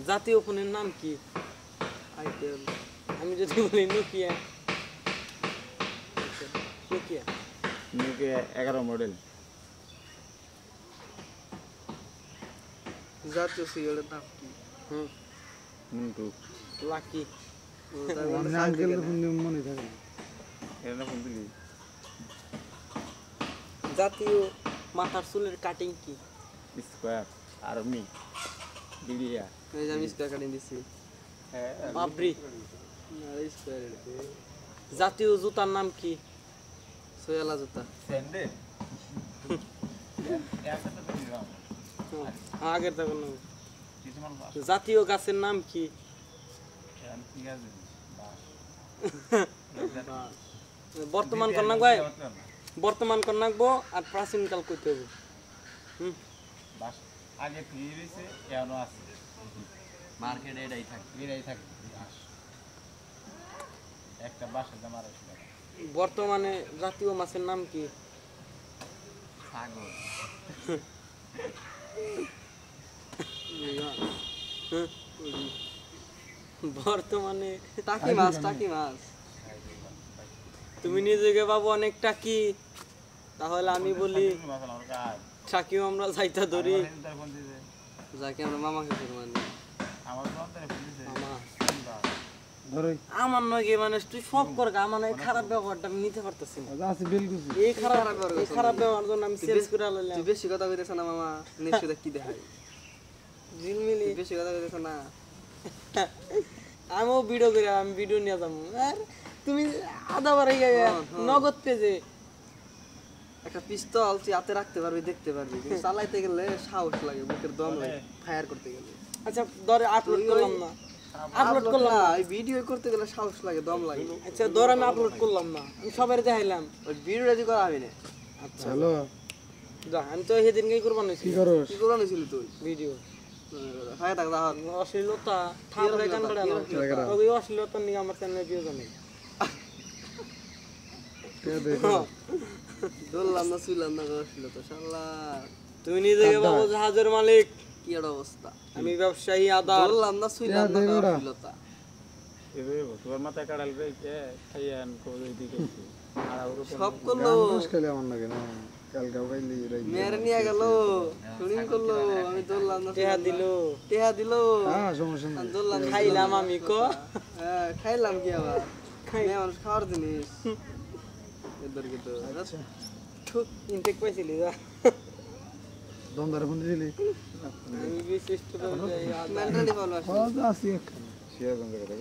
জাতীয় ফোনের নাম কি? আইটেল। আমি যদি বলি নোকিয়া। নোকিয়া। Nokia 11 model. জাতীয় সিগারেটের নাম কি? মুন্টু। লাকি। আঙ্কেল ফোন মনে থাকে না। এর নাম দিলি। জাতীয় মাথার চুলের কাটিং কি? স্কয়ার আর্মি বিডিয়া। এই যে আমি স্কয়ার কাটিং দিছি। হ্যাঁ বাবরি। আর স্কয়ার জাতীয় জুতার নাম কি? সোয়ালা জুতা। স্যান্ডেল। একটা তো দিলাম। আগের তখন নাম। কিছু মানুষ জাতীয় গাছের নাম কি? কি আছে? বর্তমান কন্যা ভাই বর্তমান কন্যাকবো আর প্রাচীন কাল করতে হবে। বাস আগে ফ্রি হইছে এখনো আছে মার্কেটে এটাই থাকে একটা বাসের দাম 250 টাকা। বর্তমানে জাতীয় মাছের নাম কি? সাগর। বর্তমানে টাকি মাছ টাকি মাছ। তুমি নিজেকে বাবু অনেক টাকি, তাহলে আমি বলি টাকিও আমরা যাইতা ধরি। যাকে আমরা মামাকে ফরমানি। আমার নয় মানে তুই সব কর আমার নয় খারাপ ব্যবহারটা আমি নিতে পারতেছি না। এই খারাপ ব্যবহার জন্য আমি চেঞ্জ করে আলাইলাম। তুই বেশি কথা কইতেছ না মামা, নেক্সট কি দেখাই জিলমিলি বেশি কথা কইতেছ না। আমিও ভিডিও করে আমি ভিডিও নিয়ে যাবো। আর তুমি আধা বারে নগদ পেজে একটা পিস্তল তুই হাতে রাখতে পারবি, দেখতে পারবি, কিন্তু চালাইতে গেলে সাহস লাগে, বুকের দম লাগে ফায়ার করতে গেলে। আচ্ছা ধরে আপলোড করলাম না, আপলোড করলাম না, এই ভিডিও করতে গেলে সাহস লাগে, দম লাগে। আচ্ছা ধর আমি আপলোড করলাম না, আমি সবাই দেখাইলাম, ওই ভিডিওটা যে করা হবে না। আচ্ছা হ্যালো যা আমি তো সেদিনকেই করবানো ছিল। কি করানো ছিল তুই ভিডিও? হায় থাক দাও অশ্লীলতা থাপড়ে গান বাড়ানো, ওই অশ্লীলতা নিয়ে আমার চ্যানেলে ভিউ জানে। দৌড়লাম না শুইলাম না ছিল তো শালা। তুমি নিজেকে বাবু জাহাজের মালিক, কি একটা অবস্থা। আমি ব্যবসায়ী আদার। দৌড়লাম না শুইলাম না ছিলতা। এবে তোর মাথায় কাড়াল রইছে খাইয়ান কই দিকে সব করলো খেলে আমার লাগে না কালকে বাইলি রাই মেরে নিয়ে গেল, শুনিং করলো, আমি দৌড়লাম না, টেহা দিল। হ্যাঁ সমস্যা নেই, দৌড়লাম খাইলাম আমি কো। হ্যাঁ খাইলাম কি আবার, মেয়ে মানুষ খাওয়ার জিনিস এদেরকে তো। আচ্ছা ইনটেক পাইছিলি যা দমদার ফোন দিলি আমি বিশিষ্ট মেন্টালি ভালো আছে। আছে শেয়ার বন্ধ করে